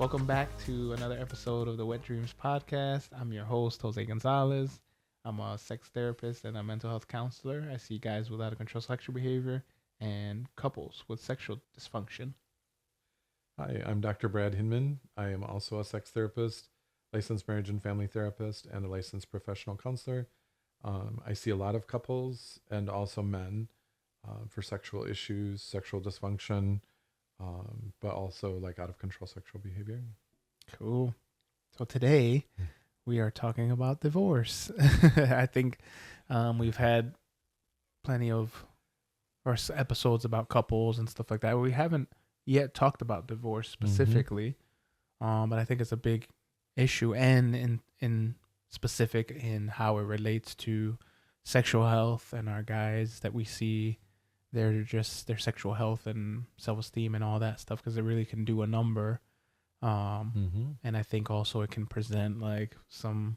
Welcome back to another episode of the Wet Dreamz Podcast. I'm your host, Jose Gonzalez. I'm a sex therapist and a mental health counselor. I see guys with out of control sexual behavior and couples with sexual dysfunction. Hi, I'm Dr. Brad Hinman. I am also a sex therapist, licensed marriage and family therapist, and a licensed professional counselor. I see a lot of couples and also men for sexual issues, sexual dysfunction, but also like out of control sexual behavior. Cool. So today we are talking about divorce. I think we've had plenty of episodes about couples and stuff like that. We haven't yet talked about divorce specifically, but I think it's a big issue, and in specific in how it relates to sexual health and our guys that we see. Their sexual health and self-esteem and all that stuff, because it really can do a number. And I think also it can present like some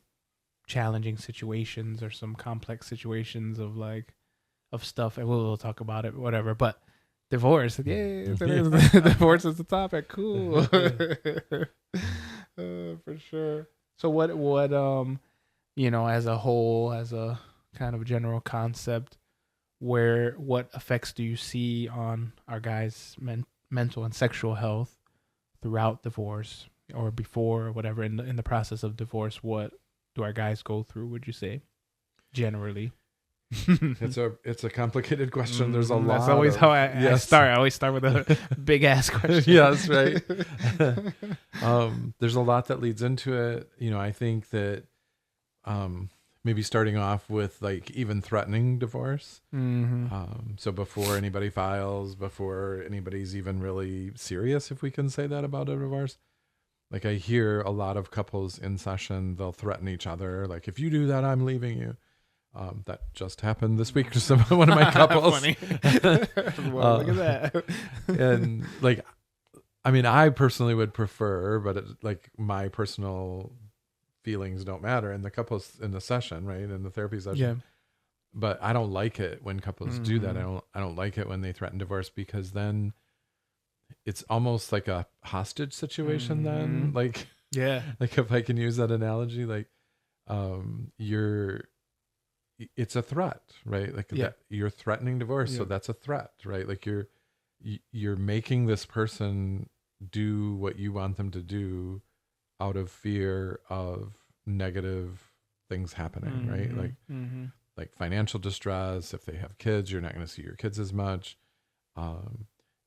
challenging situations or some complex situations of stuff, and we'll talk about it, whatever. But divorce, divorce is the topic. Cool. For sure. So what as a whole, as a kind of general concept, what effects do you see on our guys' mental and sexual health throughout divorce or before or whatever in the process of divorce? What do our guys go through, would you say, generally? It's a complicated question. There's a lot. That's always how I start. I always start with a big ass question. Yes, right. There's a lot that leads into it. I think that maybe starting off with like even threatening divorce. So before anybody files, before anybody's even really serious, if we can say that about a divorce, like I hear a lot of couples in session, they'll threaten each other. Like, if you do that, I'm leaving you. That just happened this week to one of my couples. Funny. Well, look at that. And like, I mean, I personally would prefer, but my personal feelings don't matter in the couples in the session, right? In the therapy session. Yeah. But I don't like it when couples do that. I don't like it when they threaten divorce, because then it's almost like a hostage situation then. Like, yeah. Like, if I can use that analogy, like it's a threat, right? Like you're threatening divorce, so that's a threat, right? Like you're making this person do what you want them to do out of fear of negative things happening, right? Like financial distress. If they have kids, you're not going to see your kids as much,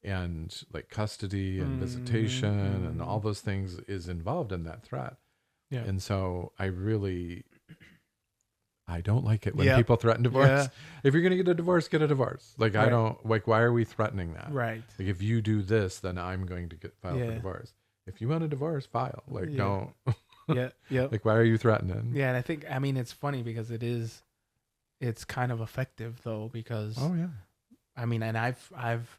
and like custody and visitation and all those things is involved in that threat. Yeah. And so I don't like it when people threaten divorce. Yeah. If you're going to get a divorce, get a divorce. Like, right. I don't like, why are we threatening that? Right. Like, if you do this, then I'm going to file for divorce. If you want a divorce, file. Like, don't. Yeah. Like, why are you threatening? Yeah. And I think, it's funny because it's kind of effective though, because, and I've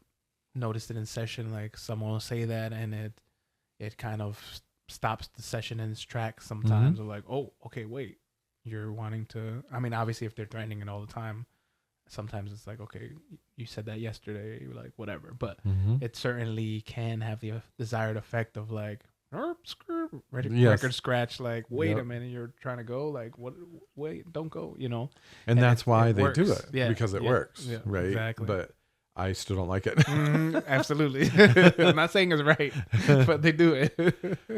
noticed it in session, like someone will say that and it kind of stops the session in its tracks sometimes. Or like, oh, okay, wait, you're wanting to, obviously if they're threatening it all the time, sometimes it's like, okay, you said that yesterday, like whatever, but it certainly can have the desired effect of like, record scratch, like, wait a minute, you're trying to go, like, what, wait, don't go, and that's why they do it, because it works, right? Exactly. But I still don't like it. Absolutely. I'm not saying it's right, but they do it.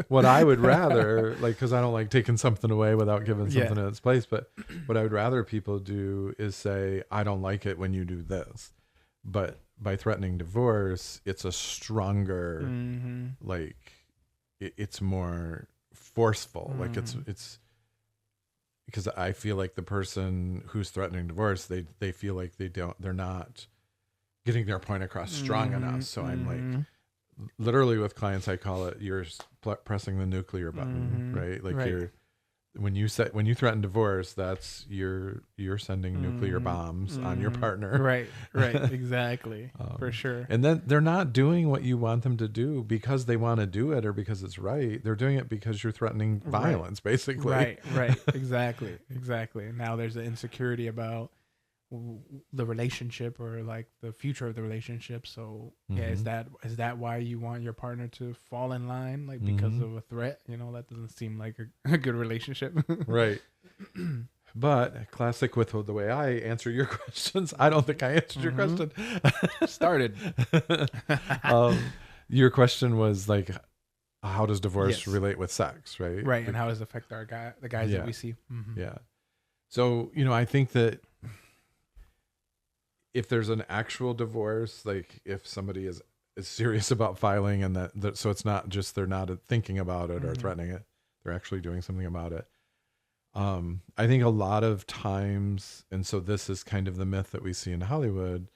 What I would rather, because I don't like taking something away without giving something in its place, but what I would rather people do is say, I don't like it when you do this. But by threatening divorce, it's a stronger, it's more forceful. Like it's because I feel like the person who's threatening divorce, they feel like they're not getting their point across strong enough. So I'm like, literally with clients, I call it, you're pressing the nuclear button, right? Like when you threaten divorce, that's you're sending nuclear bombs on your partner. Right. Exactly. For sure. And then they're not doing what you want them to do because they want to do it or because it's right. They're doing it because you're threatening violence, basically. Right. Exactly. And now there's an insecurity about, the relationship or like the future of the relationship. So yeah, is that why you want your partner to fall in line, like because of a threat? That doesn't seem like a good relationship. Right. But classic with the way I answer your questions, I don't think I answered your question. Started. Your question was like, how does divorce relate with sex, right? Right, and how does it affect the guys that we see? Yeah. So, I think that if there's an actual divorce, like if somebody is serious about filing and that so it's not just they're not thinking about it or threatening it, they're actually doing something about it. I think a lot of times, and so this is kind of the myth that we see in Hollywood.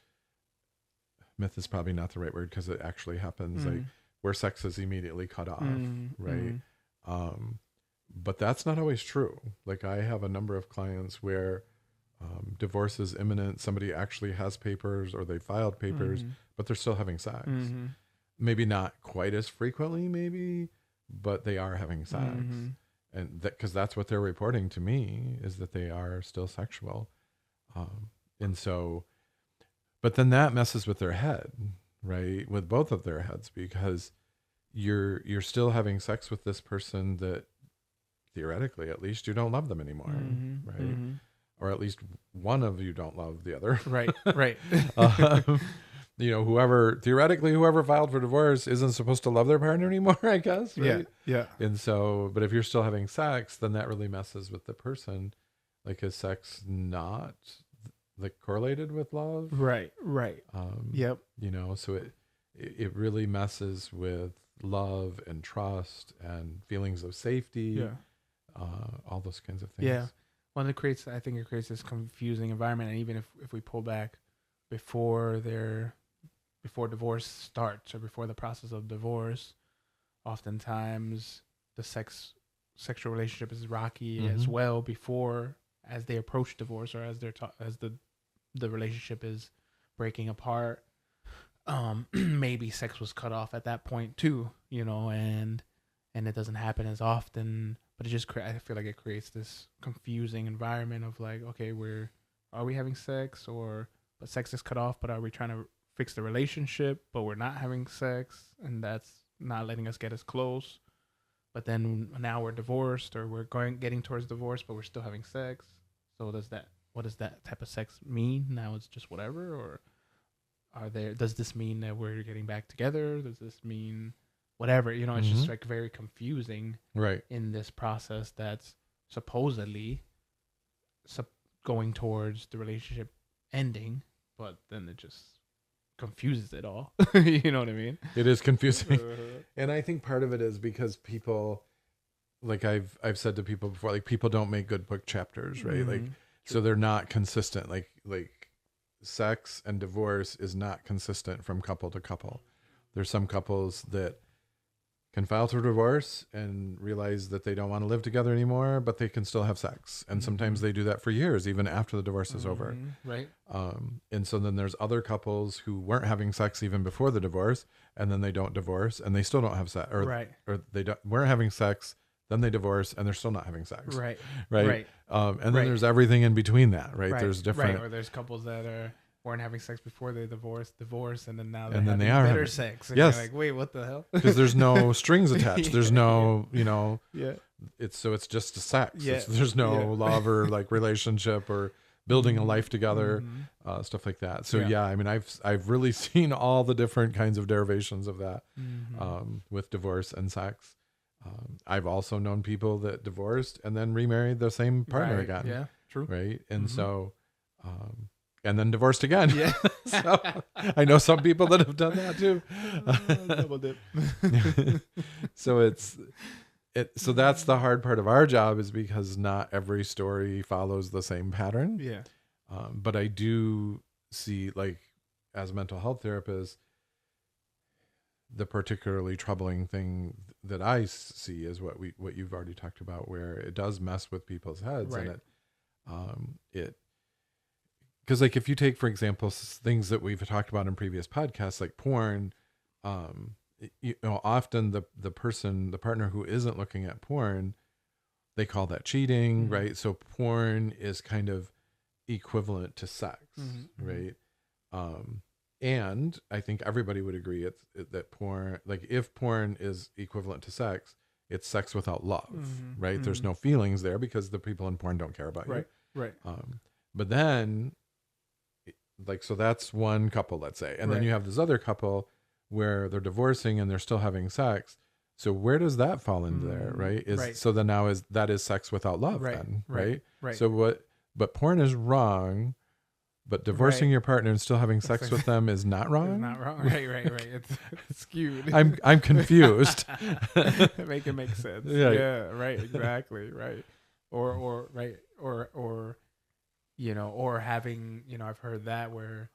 Myth is probably not the right word because it actually happens, like where sex is immediately cut off, right? But that's not always true. Like I have a number of clients where divorce is imminent. Somebody actually has papers or they filed papers, but they're still having sex. Maybe not quite as frequently, maybe, but they are having sex. And because that's what they're reporting to me is that they are still sexual. And so, but then that messes with their head, right? With both of their heads, because you're still having sex with this person that theoretically, at least, you don't love them anymore, right? Or at least one of you don't love the other. Right. Whoever filed for divorce isn't supposed to love their partner anymore, I guess. Right? Yeah. And so, but if you're still having sex, then that really messes with the person. Like, is sex not like correlated with love? Right. Yep. So it really messes with love and trust and feelings of safety. Yeah. All those kinds of things. Yeah. Well, I think it creates this confusing environment. And even if we pull back before divorce starts or before the process of divorce, oftentimes the sexual relationship is rocky as well as they approach divorce or as the relationship is breaking apart. Maybe sex was cut off at that point too, and it doesn't happen as often. But I feel like it creates this confusing environment of like, okay, are we having sex but sex is cut off, but are we trying to fix the relationship, but we're not having sex and that's not letting us get as close. But then now we're divorced or we're getting towards divorce, but we're still having sex. So what does that type of sex mean? Now it's just whatever, or does this mean that we're getting back together? Does this mean whatever, it's just like very confusing, right? In this process that's supposedly going towards the relationship ending, but then it just confuses it all. You know what I mean? It is confusing. And I think part of it is because people, like I've said to people before, like people don't make good book chapters, right? Like, so they're not consistent. Like sex and divorce is not consistent from couple to couple. There's some couples that can file for divorce and realize that they don't want to live together anymore, but they can still have sex. And sometimes they do that for years, even after the divorce is over. Right. And so then there's other couples who weren't having sex even before the divorce, and then they don't divorce and they still don't have sex, or they weren't having sex, then they divorce and they're still not having sex. Right. And then there's everything in between that, right? There's different, or there's couples that weren't having sex before they divorce, and then now they are having better sex. And yes. You're like, wait, what the hell? Because there's no strings attached. There's no, Yeah. It's just a sex. Yeah. There's no love or like relationship or building a life together, stuff like that. So I mean, I've really seen all the different kinds of derivations of that with divorce and sex. I've also known people that divorced and then remarried the same partner again. Yeah, true. Right. And so, and then divorced again. Yeah. So I know some people that have done that too. Double dip. So that's the hard part of our job, is because not every story follows the same pattern. Yeah. But I do see, like, as a mental health therapist, the particularly troubling thing that I see is what you've already talked about, where it does mess with people's heads. Right. And because like if you take, for example, things that we've talked about in previous podcasts, like porn, often the partner who isn't looking at porn, they call that cheating, right? So porn is kind of equivalent to sex, Mm-hmm. right? And I think everybody would agree that porn, like if porn is equivalent to sex, it's sex without love, Mm-hmm. right? There's no feelings there because the people in porn don't care about Right. you. Right. But then, like, so that's one couple, let's say. And then you have this other couple where they're divorcing and they're still having sex. So where does that fall into there, right? So then now that is sex without love then, right? Right. So but porn is wrong, but divorcing your partner and still having sex with them is not wrong? It's not wrong. Right. It's skewed. I'm confused. Make it make sense. Yeah. Yeah, right, exactly, right. Or or having, I've heard that where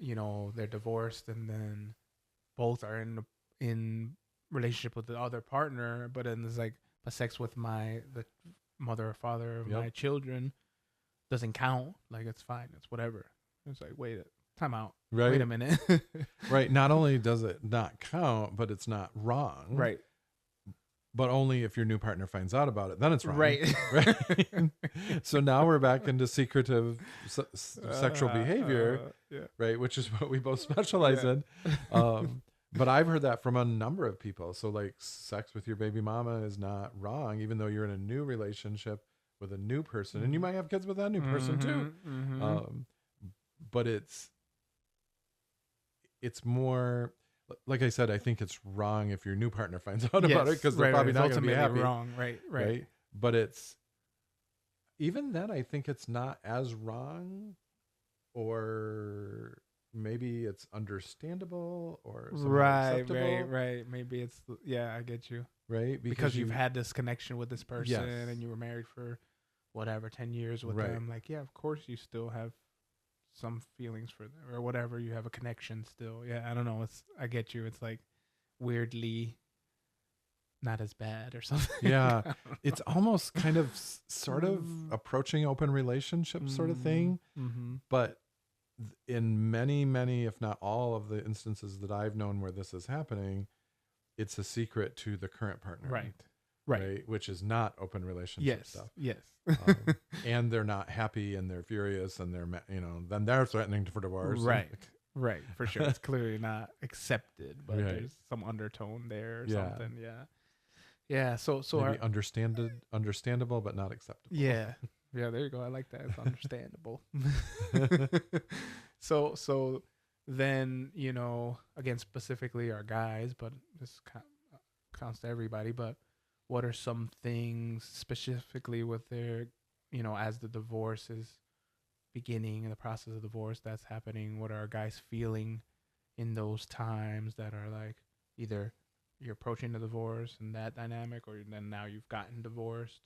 they're divorced and then both are in relationship with the other partner, but then there's like a sex with the mother or father of my children doesn't count. Like, it's fine, it's whatever. It's like, wait, time out. Right. Wait a minute. Right. Not only does it not count, but it's not wrong. Right. But only if your new partner finds out about it, then it's wrong. Right. Right. So now we're back into secretive sexual behavior, right? Which is what we both specialize in. But I've heard that from a number of people. So like sex with your baby mama is not wrong, even though you're in a new relationship with a new person, and you might have kids with that new person too. But it's more, like I said, I think it's wrong if your new partner finds out about it, because they're probably not going to be happy. Wrong. Right. But it's, even then, I think it's not as wrong, or maybe it's understandable, or acceptable. Right. Maybe it's, I get you. Right. Because you've had this connection with this person and you were married for whatever, 10 years with them. Like, yeah, of course you still have some feelings for them or whatever. You have a connection still. Yeah, I don't know. I get you. It's like weirdly not as bad or something. Yeah. It's almost kind of sort of approaching open relationship sort of thing. But in many, many, if not all of the instances that I've known where this is happening, it's a secret to the current partner. Right. Which is not open relationship stuff. Yes. And they're not happy and they're furious and then they're threatening for divorce. Right. For sure. It's clearly not accepted, but there's some undertone there or something. Yeah. So maybe understandable, but not acceptable. Yeah. Yeah. There you go. I like that. It's understandable. So then, again, specifically our guys, but this counts to everybody, but what are some things specifically with their, as the divorce is beginning, the process of divorce that's happening, what are guys feeling in those times that are like either you're approaching the divorce and that dynamic, or then now you've gotten divorced,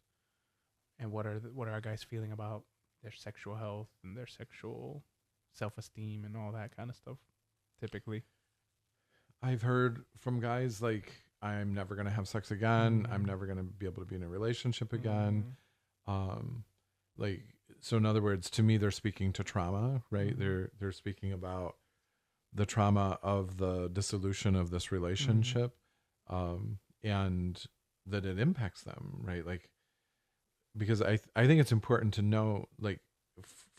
and what are guys feeling about their sexual health and their sexual self-esteem and all that kind of stuff typically? I've heard from guys like, I'm never going to have sex again. I'm never going to be able to be in a relationship again. So in other words, to me, they're speaking to trauma, right? They're speaking about the trauma of the dissolution of this relationship, and that it impacts them, right? Like, because I think it's important to know, like,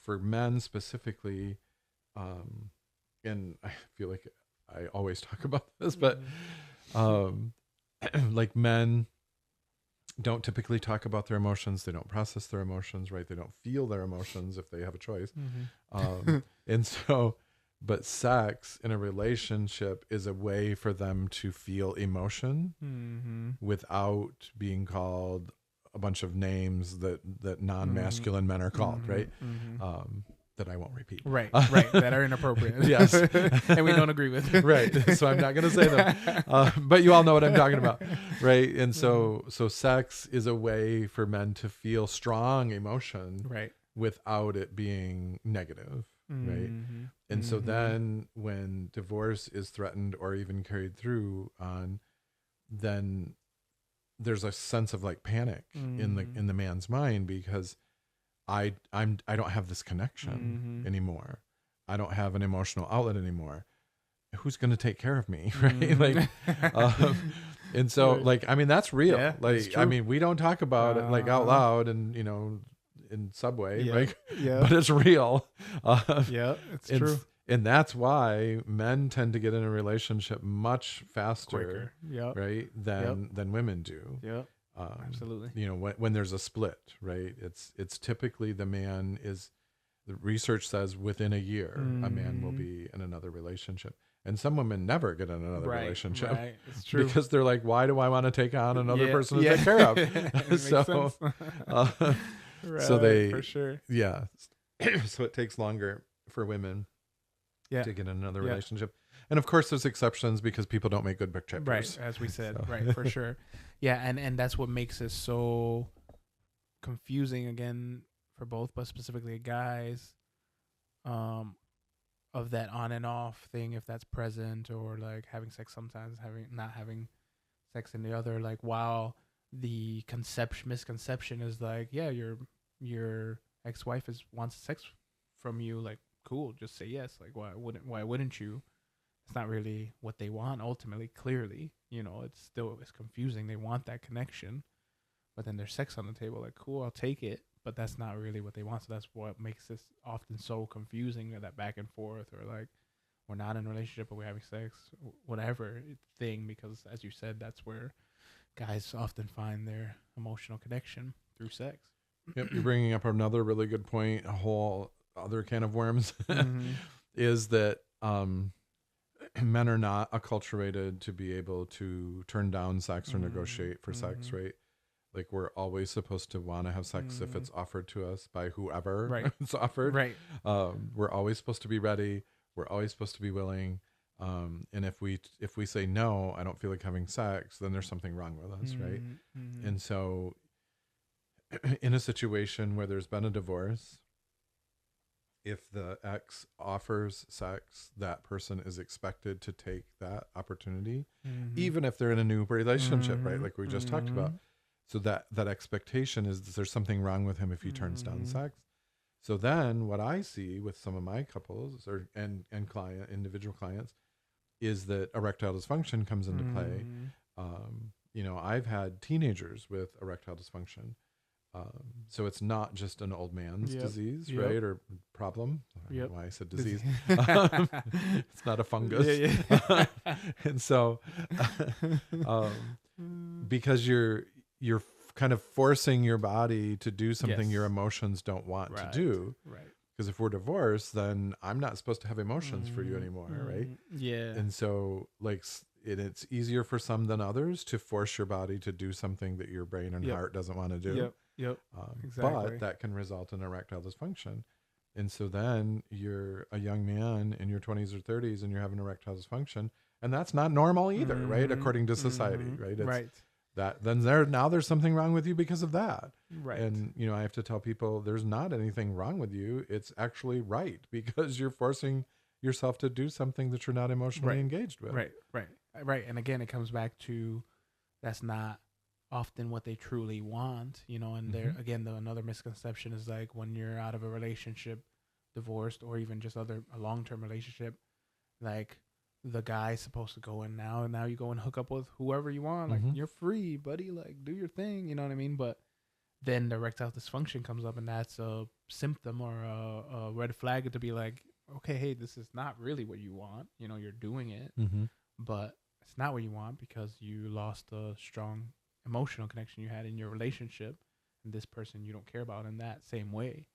for men specifically, and I feel like I always talk about this, but like, men don't typically talk about their emotions. They don't process their emotions, right? They don't feel their emotions if they have a choice. And so, but sex in a relationship is a way for them to feel emotion without being called a bunch of names that non-masculine men are called, right? That I won't repeat. Right. That are inappropriate. Yes. And we don't agree with. Right. So I'm not going to say them. But you all know what I'm talking about. Right. And so sex is a way for men to feel strong emotion, right, without it being negative. Right. And so then when divorce is threatened or even carried through on, then there's a sense of like panic in the man's mind, because I don't have this connection anymore. I don't have an emotional outlet anymore. Who's going to take care of me? Right. Like, and so like, I mean, that's real. Yeah, like, I mean, we don't talk about it like out loud and, in Subway, Yeah. like, Yeah. but it's real. Yeah, it's and, true. and that's why men tend to get in a relationship much faster, Quicker. Yeah. right, than women do. Yeah. Absolutely. You know, when there's a split, right, it's typically the research says within a year, a man will be in another relationship. And some women never get in another relationship. Right. It's true. Because they're like, why do I want to take on another person to yeah. take care of? It So, right, so they, for sure. yeah. So it takes longer for women Yeah. to get in another relationship. And of course, there's exceptions because people don't make good book chapters. Right, as we said, So. right, for sure. Yeah, and that's what makes it so confusing again for both, but specifically guys, of that on and off thing, if that's present, or like having sex sometimes, not having sex in the other. Like, while the misconception is like, yeah, your ex-wife wants sex from you, like, cool, just say yes. Like, why wouldn't you? It's not really what they want ultimately. Clearly, it's confusing. They want that connection, but then there's sex on the table. Like, cool, I'll take it, but that's not really what they want. So that's what makes this often so confusing, that back and forth, or like, we're not in a relationship but we're having sex, whatever thing, because as you said, that's where guys often find their emotional connection, through sex. Yep, you're bringing up another really good point, a whole other can of worms, is that men are not acculturated to be able to turn down sex or negotiate for sex, right? Like, we're always supposed to want to have sex if it's offered to us by whoever it's offered. Right. We're always supposed to be ready. We're always supposed to be willing. And if we say no, I don't feel like having sex, then there's something wrong with us, right? And so, in a situation where there's been a divorce, if the ex offers sex, that person is expected to take that opportunity, even if they're in a new relationship, right? Like we just talked about. So that expectation is there's something wrong with him if he turns down sex. So then what I see with some of my couples and individual clients is that erectile dysfunction comes into play. I've had teenagers with erectile dysfunction. So it's not just an old man's disease, right? Or problem. I don't know why I said disease. It's not a fungus. And so, because you're kind of forcing your body to do something your emotions don't want to do. Right. Because if we're divorced, then I'm not supposed to have emotions for you anymore, right? Yeah. And so, like, it's easier for some than others to force your body to do something that your brain and heart doesn't want to do. Exactly. But that can result in erectile dysfunction. And so then you're a young man in your 20s or 30s and you're having erectile dysfunction, and that's not normal either, right? According to society, right? It's there's something wrong with you because of that. Right. And, I have to tell people there's not anything wrong with you. It's actually right, because you're forcing yourself to do something that you're not emotionally engaged with. Right. And again, it comes back to, that's not often what they truly want, and there again, another misconception is like, when you're out of a relationship, divorced, or even just a long-term relationship, like, the guy's supposed to go in now, and now you go and hook up with whoever you want. Like, you're free, buddy. Like, do your thing. You know what I mean? But then the erectile dysfunction comes up, and that's a symptom or a red flag to be like, okay, hey, this is not really what you want. You're doing it, but it's not what you want, because you lost a strong emotional connection you had in your relationship, and this person you don't care about in that same way.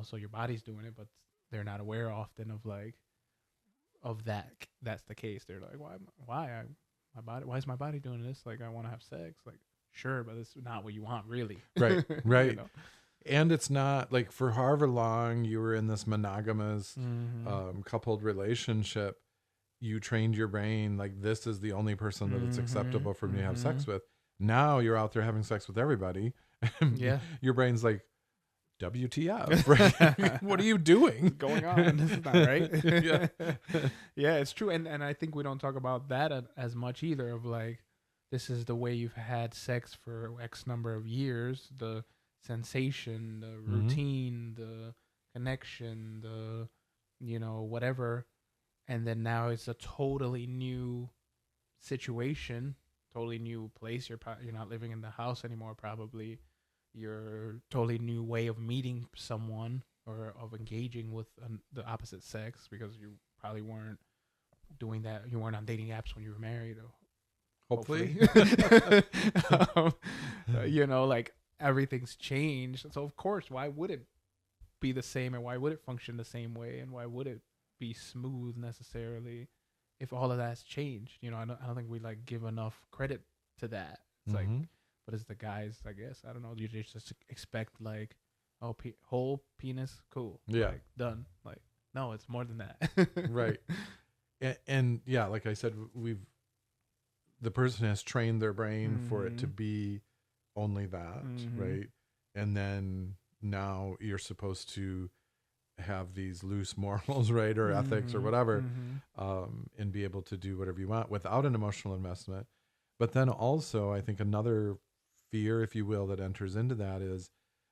So your body's doing it, but they're not aware often of that. That's the case. They're like, why is my body doing this? Like, I want to have sex. Like, sure, but it's not what you want, really. Right. And it's not like, for however long you were in this monogamous coupled relationship, you trained your brain like, this is the only person that it's acceptable for me to have sex with. Now you're out there having sex with everybody. Your brain's like, WTF, right? What are you doing? What's going on? This is not right. Yeah, it's true. And I think we don't talk about that as much either, of like, this is the way you've had sex for X number of years, the sensation, the routine, the connection, the, whatever. And then now it's a totally new situation, totally new place. You're not living in the house anymore, probably. your totally new way of meeting someone or of engaging with the opposite sex, because you probably weren't doing that. You weren't on dating apps when you were married. Or Hopefully. You know, like everything's changed. So of course, why would it be the same, and why would it function the same way, and why would it be smooth necessarily if all of that's changed? You know, I don't think we like give enough credit to that. It's like, but it's the guys, I guess. I don't know. You just expect like, oh, whole penis, cool. Yeah. Like, done. Like, no, it's more than that. Right. And yeah, like I said, the person has trained their brain for it to be only that, right? And then now you're supposed to have these loose morals, right? Or ethics or whatever, and be able to do whatever you want without an emotional investment. But then also, I think another fear, if you will, that enters into that is,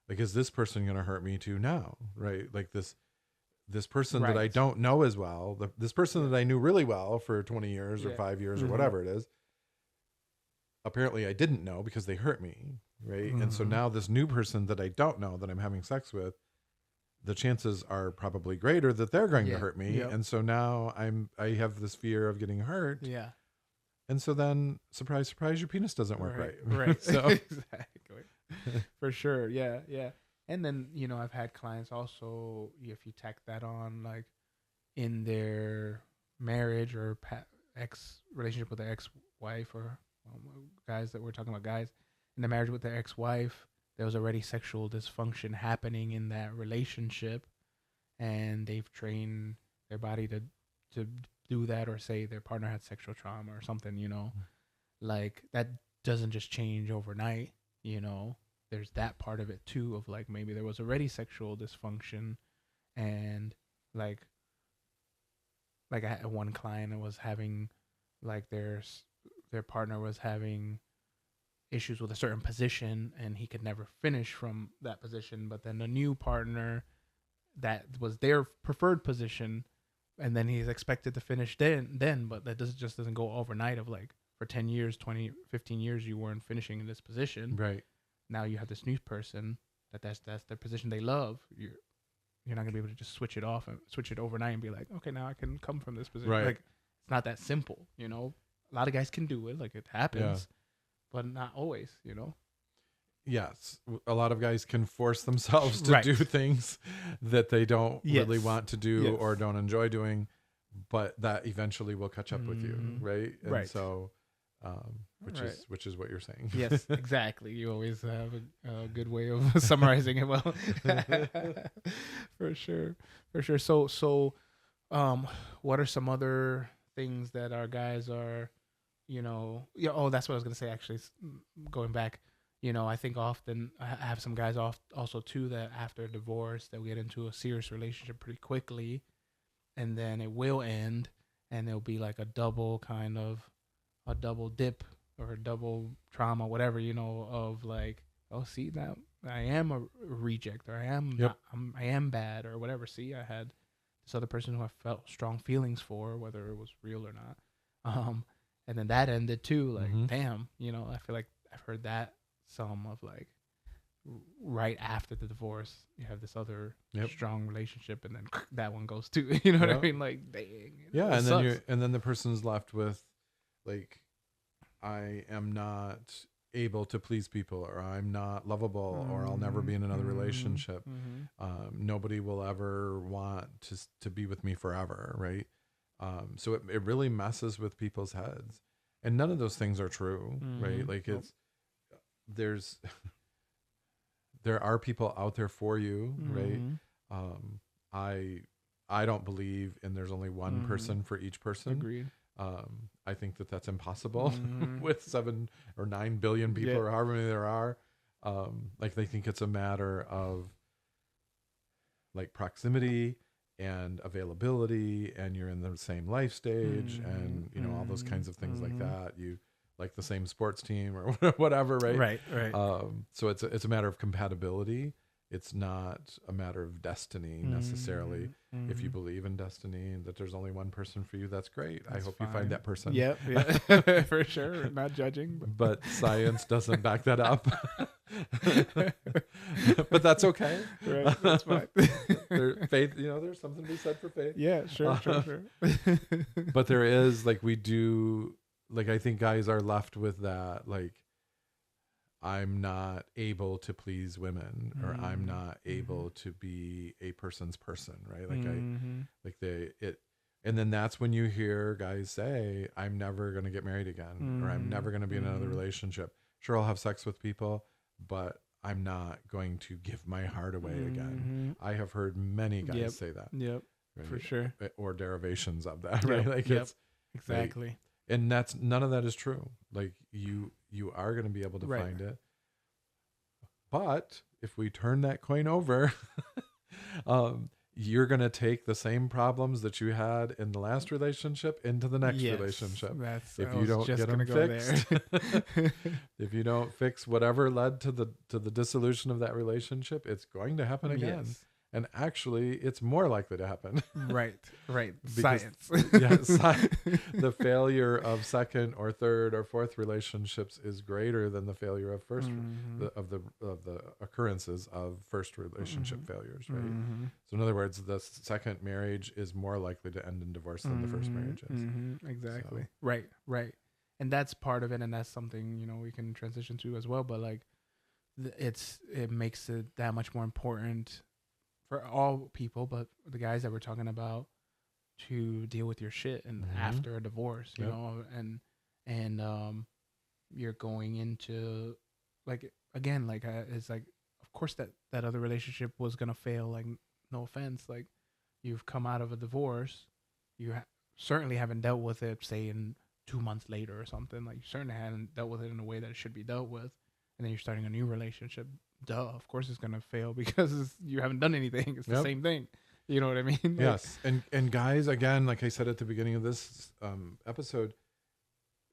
like, is this person going to hurt me too now, right? Like this person that I don't know as well, this person that I knew really well for 20 years or 5 years or whatever it is, apparently I didn't know because they hurt me, right? And so now this new person that I don't know that I'm having sex with, the chances are probably greater that they're going to hurt me. And so now I have this fear of getting hurt. Yeah. And so then, surprise, surprise, your penis doesn't work right. Right. So exactly. For sure. Yeah. Yeah. And then, you know, I've had clients also, if you tack that on, like in their marriage or relationship with their ex-wife, or guys that we're talking about, guys in the marriage with their ex-wife, there was already sexual dysfunction happening in that relationship, and they've trained their body to do that, or say their partner had sexual trauma or something, you know, like that doesn't just change overnight, you know. There's that part of it too, of like maybe there was already sexual dysfunction, and like I had one client that was having like their partner was having issues with a certain position, and he could never finish from that position, but then the new partner, that was their preferred position, and then he's expected to finish then but that doesn't go overnight, of like for 10 years, 20, 15 years you weren't finishing in this position. Right. Now you have this new person that's their position they love. You're not gonna be able to just switch it off and switch it overnight and be like, okay, now I can come from this position. Right. Like, it's not that simple, you know. A lot of guys can do it, like it happens, but not always, you know. Yes, a lot of guys can force themselves to do things that they don't really want to do or don't enjoy doing, but that eventually will catch up with you, right? And so, which is what you're saying. Yes, exactly. You always have a good way of summarizing it well. For sure. So, what are some other things that our guys are, you know? Yeah. Oh, that's what I was gonna say. Actually, going back. You know, I think often I have some guys also too that after a divorce that we get into a serious relationship pretty quickly, and then it will end, and there'll be like a double dip or a double trauma, whatever, you know, of like, oh, see, now I am a reject, or I am bad, or whatever. See, I had this other person who I felt strong feelings for, whether it was real or not. And then that ended too. Like, damn, you know, I feel like I've heard that. Some of like right after the divorce, you have this other strong relationship, and then that one goes too. You know what I mean? Like, dang. Yeah, and then the person's left with like, I am not able to please people, or I'm not lovable, or I'll never be in another relationship. Nobody will ever want to be with me forever, right? So it really messes with people's heads, and none of those things are true, right? Like there are people out there for you, right? I don't believe in there's only one person for each person. Agreed. I think that's impossible with 7 or 9 billion people or however many there are. Like, they think it's a matter of like proximity and availability, and you're in the same life stage, and you know, all those kinds of things like that. You like the same sports team or whatever, right? Right. So it's a matter of compatibility. It's not a matter of destiny necessarily. If you believe in destiny and that there's only one person for you, that's great. I hope you find that person. Yeah, for sure. Not judging. But science doesn't back that up. But that's okay. Right, that's fine. Faith, there's something to be said for faith. Yeah, sure. But there is, like, we do, like, I think guys are left with that, like, I'm not able to please women, or I'm not able to be a person's person, right? Like and then that's when you hear guys say, I'm never going to get married again, or I'm never going to be in another relationship. Sure, I'll have sex with people, but I'm not going to give my heart away again. I have heard many guys say that. Yep, right? For sure. Or derivations of that, right? Like, it's exactly. Like, and none of that is true. Like, you are going to be able to find it. But if we turn that coin over, you're going to take the same problems that you had in the last relationship into the next relationship. If you don't get them fixed, if you don't fix whatever led to the dissolution of that relationship, it's going to happen again. Yes. And actually, it's more likely to happen. Right. Because, the failure of second or third or fourth relationships is greater than the failure of first of the occurrences of first relationship failures, right? So in other words, the second marriage is more likely to end in divorce than the first marriage is. Exactly. So. Right. And that's part of it, and that's something we can transition to as well. But like, it makes it that much more important for all people, but the guys that we're talking about, to deal with your shit and after a divorce, you know, and you're going into, like, again, like, it's like, of course that other relationship was gonna fail. Like, no offense, like, you've come out of a divorce, you certainly haven't dealt with it, say, in 2 months later or something. Like, you certainly hadn't dealt with it in a way that it should be dealt with, and then you're starting a new relationship. Duh, of course it's gonna fail, because you haven't done anything. It's the same thing. You know what I mean? Like, yes. And guys, again, like I said at the beginning of this episode,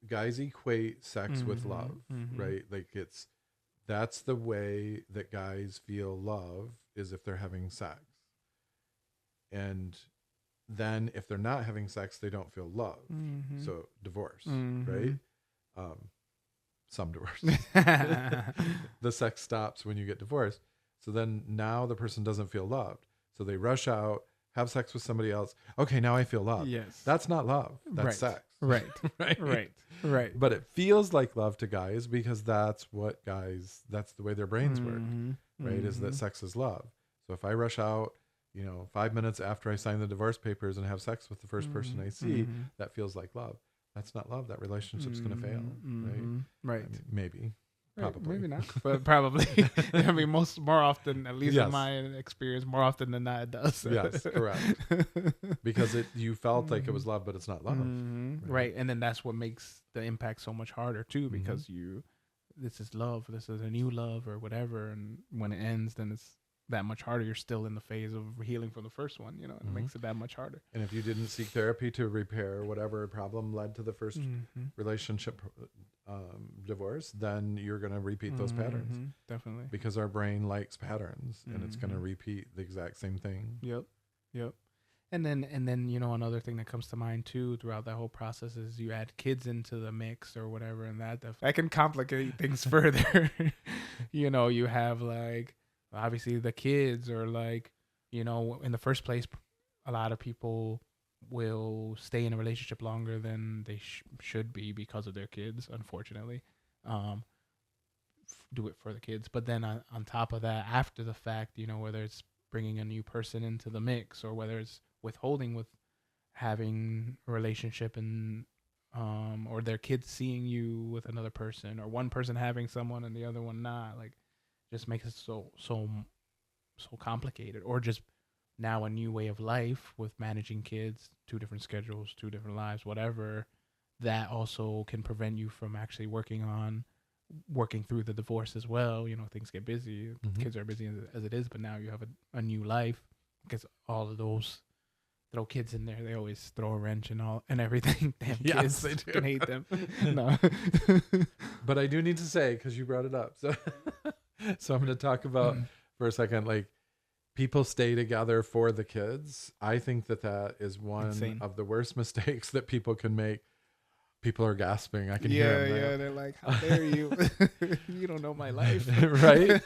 guys equate sex with love, right? Like, that's the way that guys feel love, is if they're having sex. And then if they're not having sex, they don't feel love. So divorce, right? Some divorce. The sex stops when you get divorced. So then now the person doesn't feel loved. So they rush out, have sex with somebody else. Okay, now I feel love. Yes. That's not love. That's sex. Right. But it feels like love to guys, because that's the way their brains work, right? Is that sex is love. So if I rush out, 5 minutes after I sign the divorce papers and have sex with the first person I see, that feels like love. That's not love. That relationship's going to fail, right? Right. I mean, maybe. Probably. Maybe not, but probably. I mean, more often, at least in my experience, more often than not, it does. Yes, correct. Because you felt like it was love, but it's not love. Right. And then that's what makes the impact so much harder too, because this is love, this is a new love or whatever, and when it ends, then it's that much harder. You're still in the phase of healing from the first one, and it makes it that much harder. And if you didn't seek therapy to repair whatever problem led to the first relationship divorce, then you're going to repeat those patterns. Definitely. Because our brain likes patterns, and it's going to repeat the exact same thing. Yep. And then another thing that comes to mind too throughout that whole process is you add kids into the mix or whatever, and that can complicate things further. You have, like, obviously the kids, or, like, in the first place, a lot of people will stay in a relationship longer than they should be because of their kids, unfortunately. Do it for the kids. But then on top of that, after the fact, whether it's bringing a new person into the mix, or whether it's withholding with having a relationship, and or their kids seeing you with another person, or one person having someone and the other one not, like, just makes it so complicated. Or just now a new way of life with managing kids, 2 different schedules, 2 different lives, whatever, that also can prevent you from actually working through the divorce as well. Things get busy, kids are busy as it is, but now you have a new life, because all of those throw kids in there, they always throw a wrench and everything. Damn kids, they do. Can hate them. No. But I do need to say, because you brought it up, so I'm going to talk about for a second, like, people stay together for the kids. I think that is one of the worst mistakes that people can make. People are gasping. I can hear them. Yeah, they're like, how dare you? You don't know my life. Right?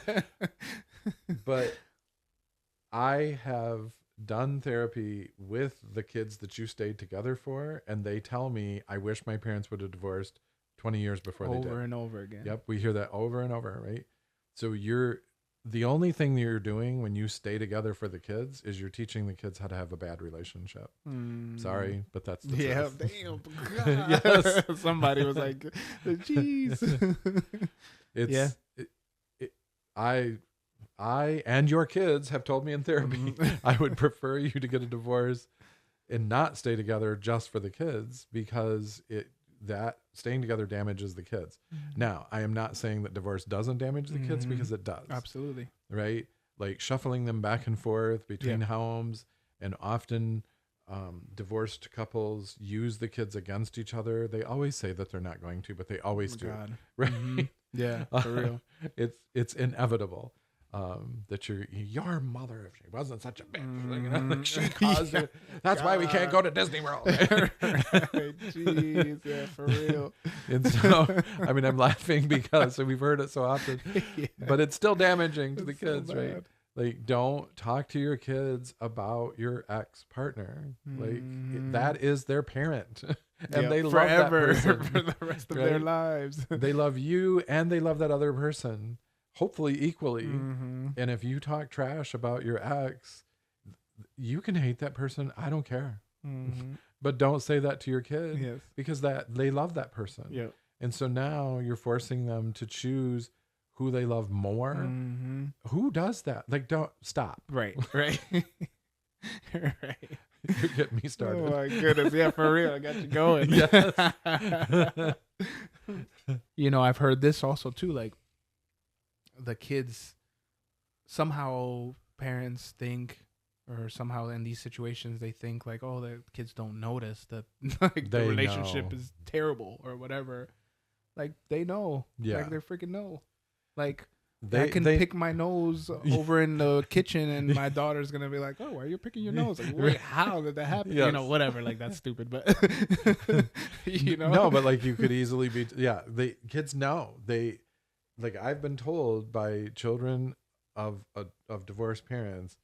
But I have done therapy with the kids that you stayed together for, and they tell me, I wish my parents would have divorced 20 years before they did. Over and over again. Yep, we hear that over and over, right? So the only thing that you're doing when you stay together for the kids is you're teaching the kids how to have a bad relationship. Sorry, but that's the truth. Damn. God. Yes. Somebody was like, jeez. I and your kids have told me in therapy, I would prefer you to get a divorce and not stay together just for the kids, because that staying together damages the kids. Now, I am not saying that divorce doesn't damage the kids, because it does. Absolutely. Right? Like shuffling them back and forth between homes, and often divorced couples use the kids against each other. They always say that they're not going to, but they always do. God. Right? Yeah, for real. It's inevitable. That your mother, if she wasn't such a bitch, she caused it. That's why we can't go to Disney World. Jeez, yeah, for real. And so, I mean, I'm laughing because we've heard it so often, but it's still damaging to the kids, so right? Like, don't talk to your kids about your ex-partner. Like, that is their parent. And they love forever, that person for the rest of their lives. They love you, and they love that other person. Hopefully equally. And if you talk trash about your ex, you can hate that person. I don't care. But don't say that to your kid, because that they love that person. And so now you're forcing them to choose who they love more. Who does that? Like, don't stop. Right. Right. You're getting me started. Oh my goodness. Yeah, for real. I got you going. Yes. I've heard this also too, like, the kids, somehow parents think, or somehow in these situations they think like, oh, the kids don't notice that like the relationship is terrible or whatever. Like, they know. Like, they freaking know. Like, I can pick my nose over in the kitchen, and my daughter's gonna be like, oh, why are you picking your nose? Like, wait, how did that happen? Whatever. Like, that's stupid, but no, but like, you could easily be the kids know. Like, I've been told by children of divorced parents,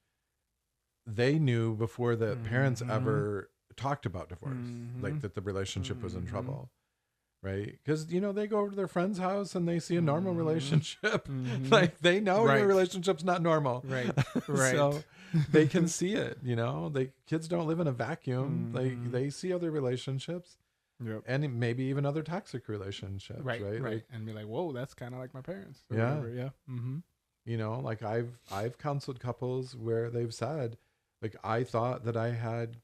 they knew before the parents ever talked about divorce, like that the relationship was in trouble, right? Because, they go over to their friend's house and they see a normal relationship. Like, they know your relationship's not normal. Right. So they can see it, kids don't live in a vacuum. Like, they see other relationships. And maybe even other toxic relationships, right? Like, and be like, whoa, that's kind of like my parents. Whatever. Like, I've counseled couples where they've said, like, I thought that I had,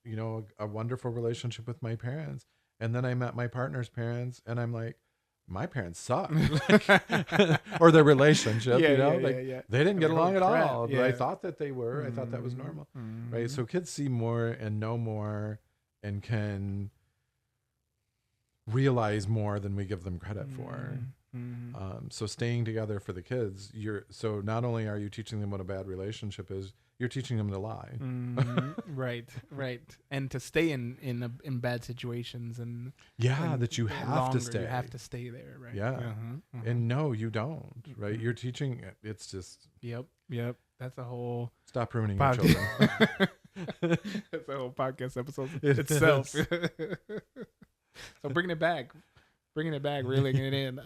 a wonderful relationship with my parents, and then I met my partner's parents, and I'm like, my parents suck, or their relationship, they didn't get along at all. But I thought that they were. I thought that was normal, right? So kids see more and know more, and can realize more than we give them credit for. So staying together for the kids, so not only are you teaching them what a bad relationship is, you're teaching them to lie. Right. And to stay in bad situations, and that you have to stay. You have to stay there, right? And no, you don't, right? You're teaching it. It's just Yep. That's a whole stop ruining your children. That's a whole podcast episode itself. So bringing it back, reeling it in.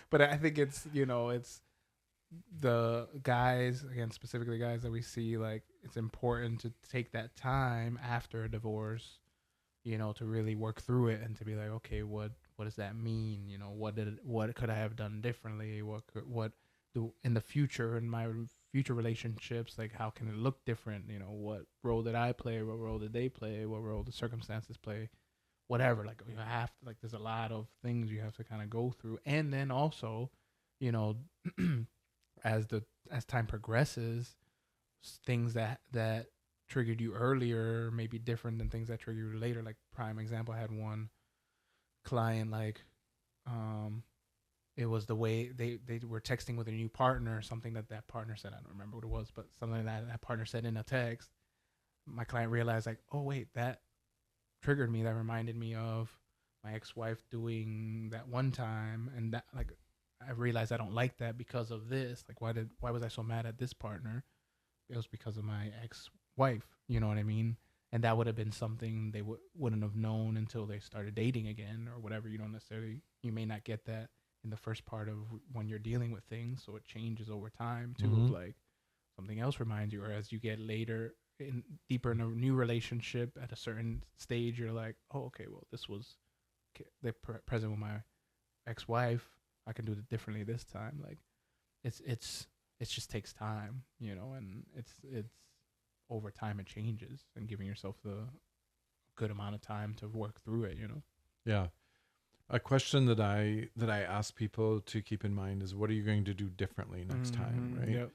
But I think it's, it's the guys, again, specifically guys that we see, like, it's important to take that time after a divorce, to really work through it and to be like, okay, what does that mean? What could I have done differently? What do in the future, in my future relationships, like, how can it look different? What role did I play? What role did they play? What role did circumstances play? Whatever, like, you have to, like, there's a lot of things you have to kind of go through. And then also, as time progresses, things that triggered you earlier may be different than things that trigger you later. Like, prime example, I had one client, like, it was the way they were texting with a new partner, something that partner said. I don't remember what it was, but something that partner said in a text. My client realized, like, oh wait, that triggered me. That reminded me of my ex-wife doing that one time, and that like I realized I don't like that because of this. Like, why was I so mad at this partner? It was because of my ex-wife. You know what I mean? And that would have been something they wouldn't have known until they started dating again or whatever. You may not get that in the first part of when you're dealing with things. So it changes over time too. Of like something else reminds you, or as you get deeper in a new relationship at a certain stage, you're like, oh, okay, well, this was the present with my ex-wife. I can do it differently this time. Like it just takes time, and it's over time it changes, and giving yourself the good amount of time to work through it, Yeah. A question that I ask people to keep in mind is, what are you going to do differently next time, right? Yep.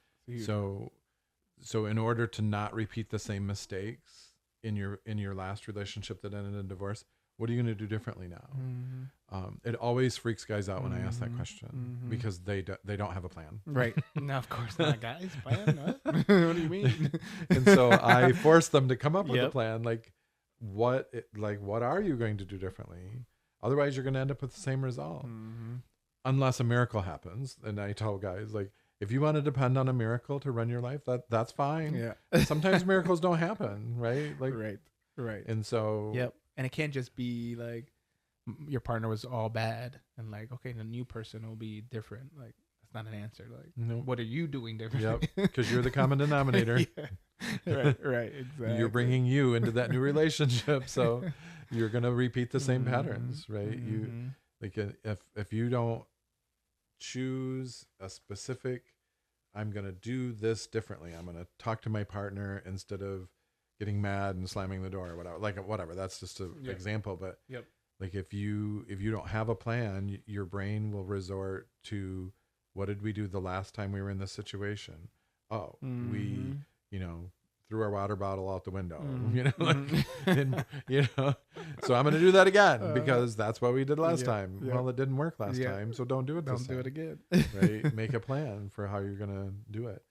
So in order to not repeat the same mistakes in your last relationship that ended in divorce, what are you going to do differently now? It always freaks guys out when I ask that question because they don't have a plan. Right. No, of course not, guys. Plan? What do you mean? And so I force them to come up with a plan. Like, what are you going to do differently? Otherwise, you're going to end up with the same result. Unless a miracle happens. And I tell guys, like, if you want to depend on a miracle to run your life, that's fine. Yeah. Sometimes miracles don't happen, right? Like, right. And so, yep. And it can't just be like your partner was all bad and like, okay, the new person will be different. Like, that's not an answer. Like, nope. What are you doing different? Yep. Because you're the common denominator. Right. Exactly. You're bringing you into that new relationship. So you're going to repeat the same patterns, right? You like, if you don't choose a specific, I'm going to do this differently. I'm going to talk to my partner instead of getting mad and slamming the door or whatever. That's just an example. But like, if you don't have a plan, your brain will resort to, what did we do the last time we were in this situation? Oh, we, threw our water bottle out the window, so I'm going to do that again because that's what we did last time. Well, it didn't work last time. So don't do it. Don't do it again. Right. Make a plan for how you're going to do it.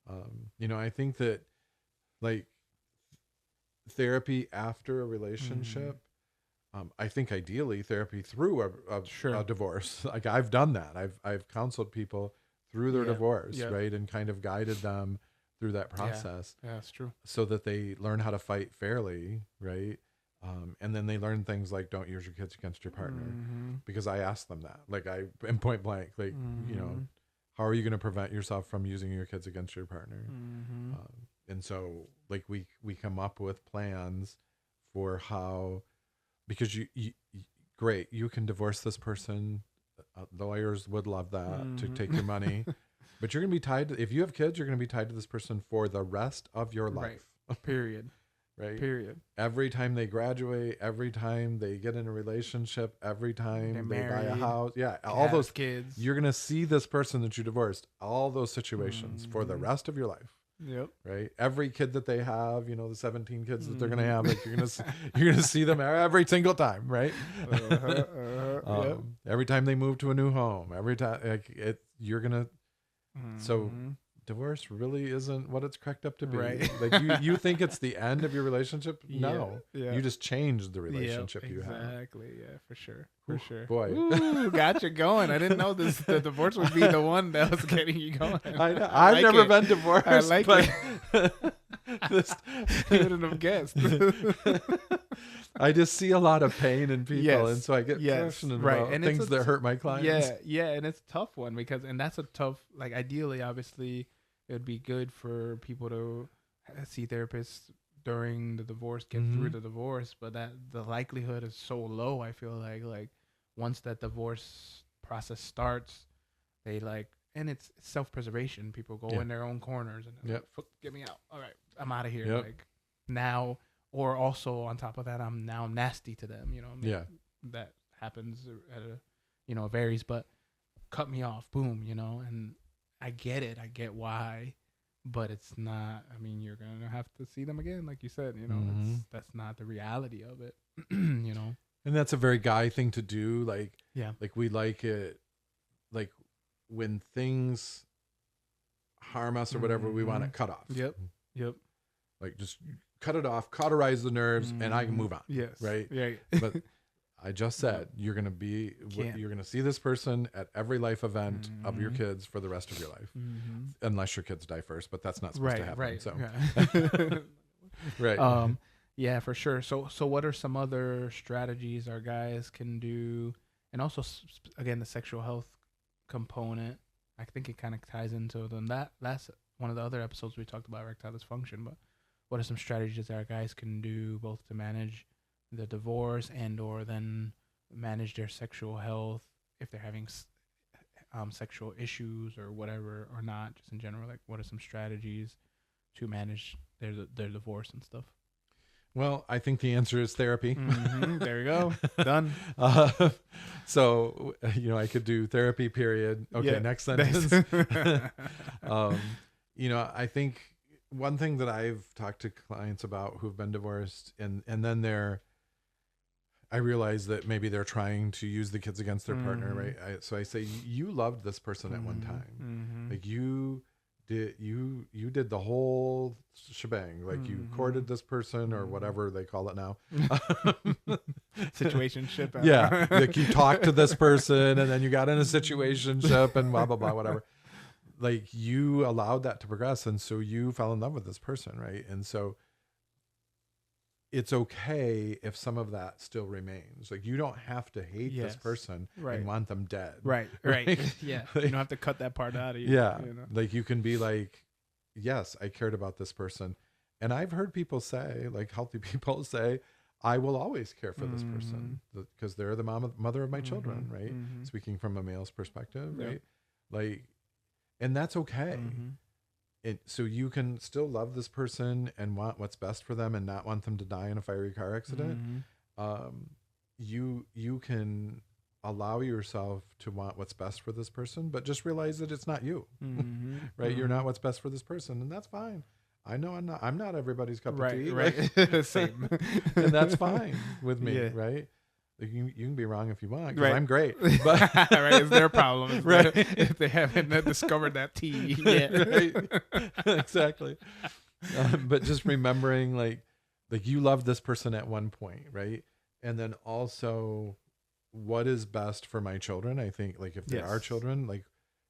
I think that, like, therapy after a relationship, I think ideally therapy through a divorce. Like, I've done that. I've counseled people through their divorce, right, and kind of guided them through that process. Yeah, that's true. So that they learn how to fight fairly, right? And then they learn things like, don't use your kids against your partner, because I asked them that. Like, I in point blank, like, how are you going to prevent yourself from using your kids against your partner? And so, like, we come up with plans for how, because you great, you can divorce this person. The lawyers would love that, to take your money, but you're going to be tied to, if you have kids, you're going to be tied to this person for the rest of your life. Period. Right. Period. Every time they graduate, every time they get in a relationship, every time they buy a house. Yeah. All those kids. You're going to see this person that you divorced, all those situations for the rest of your life. Yep. Right. Every kid that they have, the 17 kids that they're going to have, like, you're going to see them every single time. Right. Every time they move to a new home, every time, like, you're going to, so divorce really isn't what it's cracked up to be. Right. Like, you think it's the end of your relationship. No, Yeah. you just changed the relationship you have. Exactly. Yeah, for sure. Boy. Ooh, got you going. I didn't know the divorce would be the one that was getting you going. I've never been divorced. I like but it. Couldn't have guessed. I just see a lot of pain in people, and so I get passionate about things that hurt my clients. Yeah, and it's a tough one and that's a tough, like, ideally, obviously, it would be good for people to see therapists during the divorce, get through the divorce, but that the likelihood is so low. I feel like once that divorce process starts, they and it's self-preservation. People go in their own corners and get me out. All right, I'm out of here. Yep. Like, now, or also on top of that, I'm now nasty to them. That happens at it varies, but cut me off, boom, and I get it. I get why, but it's not, I mean, you're going to have to see them again. Like you said, that's not the reality of it, And that's a very guy thing to do. Like we like it, like, when things harm us or whatever, we want it cut off. Yep. Like, just cut it off, cauterize the nerves, and I can move on. Yes. Right. Right. But I just said you're going to see this person at every life event of your kids for the rest of your life, unless your kids die first, but that's not supposed to happen. Right. So, Yeah. right. Yeah, for sure. So what are some other strategies our guys can do? And also, again, the sexual health component. I think it kind of ties into that last one of the other episodes we talked about erectile dysfunction. But what are some strategies that our guys can do both to manage the divorce and or then manage their sexual health if they're having sexual issues or whatever, or not, just in general? Like, what are some strategies to manage their divorce and stuff? Well, I think the answer is therapy. There we go. Done. So, I could do therapy, period. Okay, Yeah. next sentence. I think one thing that I've talked to clients about who've been divorced and then I realize that maybe they're trying to use the kids against their partner, right? So I say, you loved this person at one time. Like you did the whole shebang. Like you courted this person or whatever they call it now. Situationship. Yeah. Like you talked to this person and then you got in a situationship and blah, blah, blah, whatever. Like you allowed that to progress. And so you fell in love with this person. Right. And so it's okay if some of that still remains. Like you don't have to hate this person and want them dead. Right. Yeah. You don't have to cut that part out of you. Yeah. Like you can be like, yes, I cared about this person. And I've heard people say, like healthy people say, I will always care for this person because they're the mother of my children, right? Speaking from a male's perspective, right? Like, and that's okay. So you can still love this person and want what's best for them and not want them to die in a fiery car accident. You can allow yourself to want what's best for this person, but just realize that it's not you, right? You're not what's best for this person, and that's fine. I know I'm not everybody's cup of tea, right? Same, and that's fine with me, right? Like you can be wrong if you want, because I'm great. But right, it's their problem, right? If they haven't discovered that tea yet, right? Exactly. But just remembering, like you loved this person at one point, right? And then also, what is best for my children? I think, like if there are children, like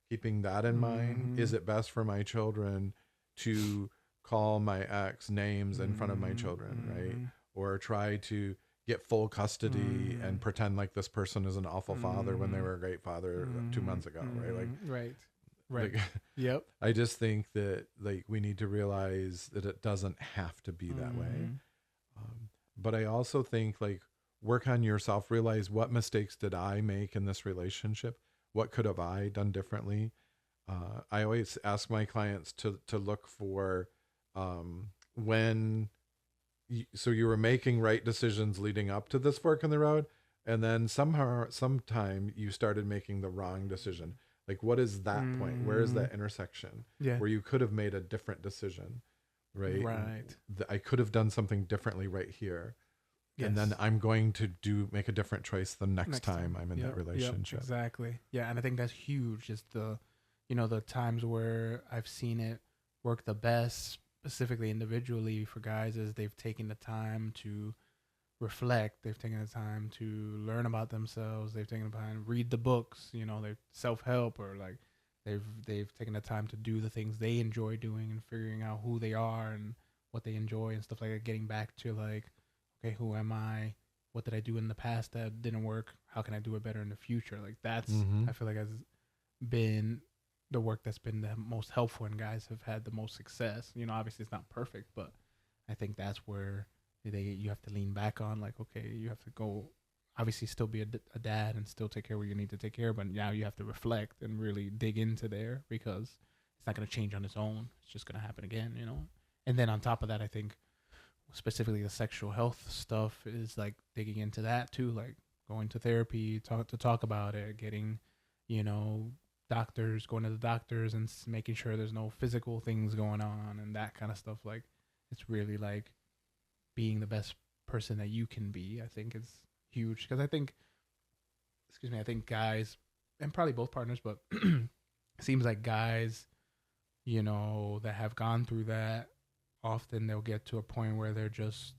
keeping that in mind. Is it best for my children to call my ex names in front of my children, right? Or try to get full custody and pretend like this person is an awful father when they were a great father 2 months ago, right? Like, right. Like, Yep. I just think that like we need to realize that it doesn't have to be that way. But I also think like work on yourself, realize what mistakes did I make in this relationship? What could have I done differently? I always ask my clients to look for when you were making right decisions leading up to this fork in the road, and then sometime you started making the wrong decision. Like, what is that point? Where is that intersection where you could have made a different decision, right? I could have done something differently right here. And then I'm going to make a different choice the next time I'm in that relationship. Exactly. Yeah. And I think that's huge. Just the times where I've seen it work the best, specifically individually for guys, is they've taken the time to reflect. They've taken the time to learn about themselves. They've taken the time to read the books, they're self-help, or like they've taken the time to do the things they enjoy doing and figuring out who they are and what they enjoy and stuff like that. Getting back to like, okay, who am I? What did I do in the past that didn't work? How can I do it better in the future? Like that's, I feel like has been the work that's been the most helpful, and guys have had the most success. Obviously it's not perfect, but I think that's where you have to lean back on, like, okay, you have to go, obviously still be a dad and still take care of what you need to take care of, but now you have to reflect and really dig into there, because it's not going to change on its own. It's just going to happen again, And then on top of that, I think specifically the sexual health stuff is like digging into that too, like going to therapy, talk about it, getting, going to the doctors and making sure there's no physical things going on and that kind of stuff. Like, it's really like being the best person that you can be, I think is huge. Because I think guys, and probably both partners, but it seems like guys, that have gone through that, often they'll get to a point where they're just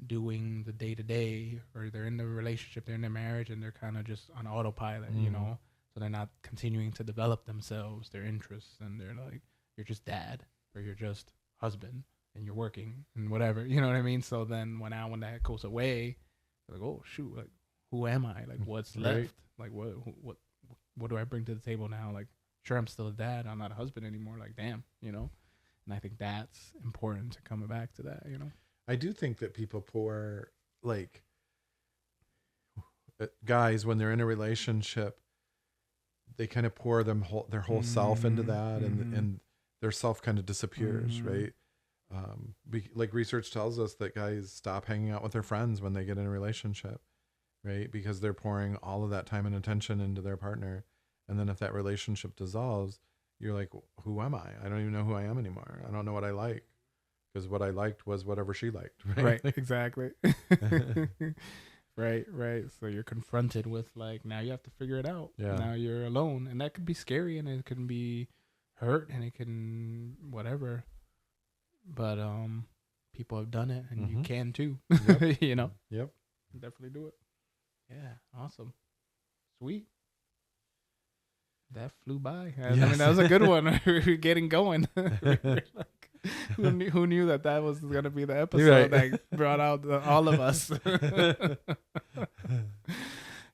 doing the day-to-day, or they're in the relationship, they're in their marriage, and they're kind of just on autopilot, you know? So they're not continuing to develop themselves, their interests, and they're like, you're just dad, or you're just husband, and you're working, and whatever, you know what I mean? So then when that goes away, they're like, oh, shoot, like, who am I? Like, what's left? Like, what do I bring to the table now? Like, sure, I'm still a dad, I'm not a husband anymore. Like, damn, you know? And I think that's important to come back to that, you know? I do think that people pour, like, guys, when they're in a relationship, they kind of pour their whole self into that, and their self kind of disappears, right? Like research tells us that guys stop hanging out with their friends when they get in a relationship, right? Because they're pouring all of that time and attention into their partner. And then if that relationship dissolves, you're like, who am I? I don't even know who I am anymore. I don't know what I like, because what I liked was whatever she liked, right? Right, exactly. Right. So you're confronted with, like, now you have to figure it out. Yeah. Now you're alone, and that could be scary, and it can be hurt, and it can whatever. But people have done it, and you can too. Yep. You know. Yep. Definitely do it. Yeah. Awesome. Sweet. That flew by. I mean, that was a good one. We're getting going. Who knew that was going to be the episode that brought out all of us?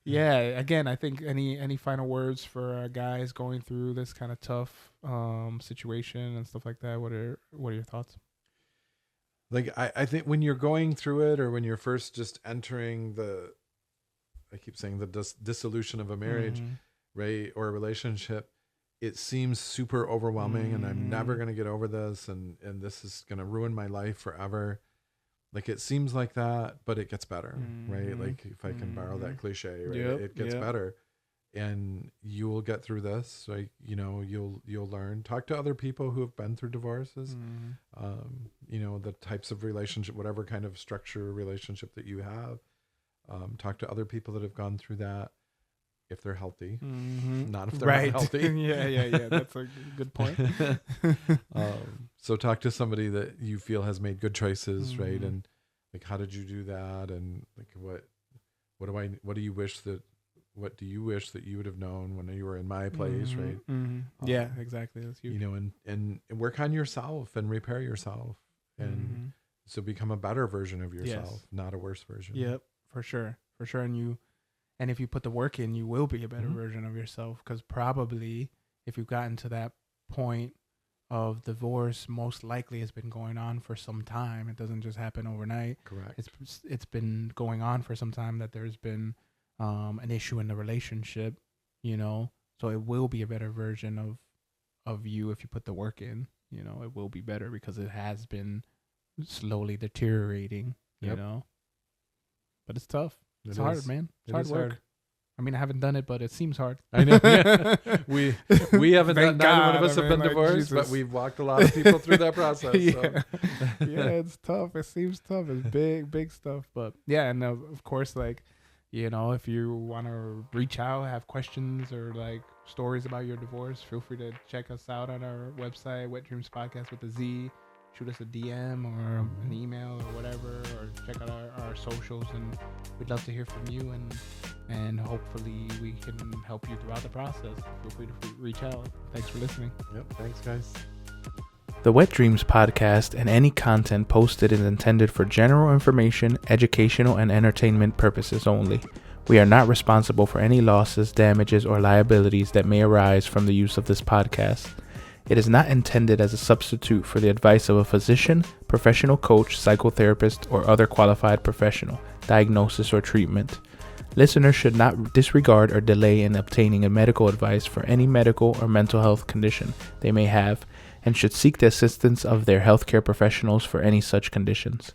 Yeah. Again, I think any final words for guys going through this kind of tough situation and stuff like that? What are your thoughts? Like, I think when you're going through it, or when you're first just entering I keep saying the dissolution of a marriage, right, or a relationship, it seems super overwhelming, and I'm never going to get over this, and this is going to ruin my life forever. Like, it seems like that, but it gets better, right? Like, if I can borrow that cliche, right? It gets better, and you will get through this. Right? You know, you'll learn. Talk to other people who have been through divorces. You know, the types of relationship, whatever kind of structure relationship that you have. Talk to other people that have gone through that, if they're healthy, not if they're not healthy. Yeah. That's a good point. So talk to somebody that you feel has made good choices, right? And like, how did you do that? And like, what do you wish that you would have known when you were in my place, right? Yeah, exactly. That's huge. You know, and work on yourself and repair yourself, and so become a better version of yourself, not a worse version. Yep, for sure. And if you put the work in, you will be a better version of yourself, because probably if you've gotten to that point of divorce, most likely it's been going on for some time. It doesn't just happen overnight. Correct. It's been going on for some time, that there's been an issue in the relationship, you know. So it will be a better version of you if you put the work in. You know, it will be better because it has been slowly deteriorating, you know. But it's tough. It's hard, man. It's hard work. Hard. I mean, I haven't done it, but it seems hard. I know. Yeah. We haven't done. Neither one of us have been divorced, but we've walked a lot of people through that process. Yeah, it's tough. It seems tough. It's big stuff. But yeah, and of course, like, you know, if you want to reach out, have questions, or like stories about your divorce, feel free to check us out on our website, Wet Dreamz Podcast with a Z. Shoot us a DM or an email or whatever, or check out our socials, and we'd love to hear from you, and hopefully we can help you throughout the process. Feel free to reach out. Thanks for listening. Yep, thanks guys. The Wet Dreamz Podcast and any content posted is intended for general information, educational, and entertainment purposes only. We are not responsible for any losses, damages, or liabilities that may arise from the use of this podcast. It is not intended as a substitute for the advice of a physician, professional coach, psychotherapist, or other qualified professional, diagnosis, or treatment. Listeners should not disregard or delay in obtaining a medical advice for any medical or mental health condition they may have, and should seek the assistance of their healthcare professionals for any such conditions.